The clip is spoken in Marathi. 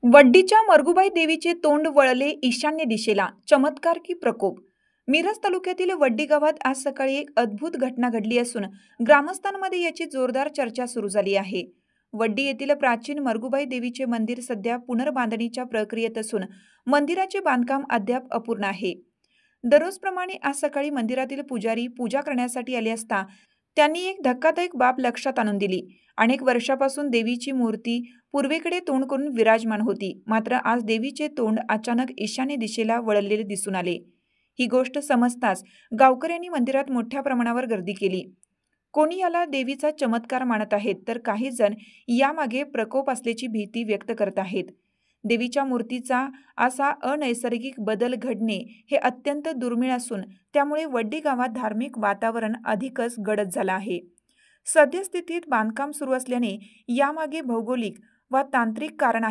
वड्डीच्या मरगुबाई देवीचे तोंड वळले ईशान्य दिशेला, चमत्कार की प्रकोप? मिरज तालुक्यातील वड्डी गावात आज सकाळी एक अद्भुत घटना घडली असून ग्रामस्थांमध्ये याची जोरदार चर्चा सुरू झाली आहे। वड्डी येथील प्राचीन मरगुबाई देवीचे मंदिर सध्या पुनर्बांधणीच्या प्रक्रियेत असून मंदिराचे बांधकाम अद्याप अपूर्ण आहे। दररोजप्रमाणे आज सकाळी मंदिरातील पुजारी पूजा करण्यासाठी आले असता त्यांनी एक धक्कादायक बाब लक्षात आणून दिली। अनेक वर्षापासून देवीची मूर्ती पूर्वेकडे तोंड करून विराजमान होती, मात्र आज देवीचे तोंड अचानक ईशान्य दिशेला वळलेले दिसून आले। ही गोष्ट समजताच गावकऱ्यांनी मंदिरात मोठ्या प्रमाणावर गर्दी केली। कोणी याला देवीचा चमत्कार मानत आहेत, तर काही जण यामागे प्रकोप असल्याची भीती व्यक्त करत आहेत। देवीच्या मूर्तीचा असा अनैसर्गिक बदल घडणे हे अत्यंत दुर्मिळ असून त्यामुळे वड्डी गावात धार्मिक वातावरण अधिकच गडद झालं आहे। सद्यस्थितीत बांधकाम सुरू असल्याने यामागे भौगोलिक व तांत्रिक कारण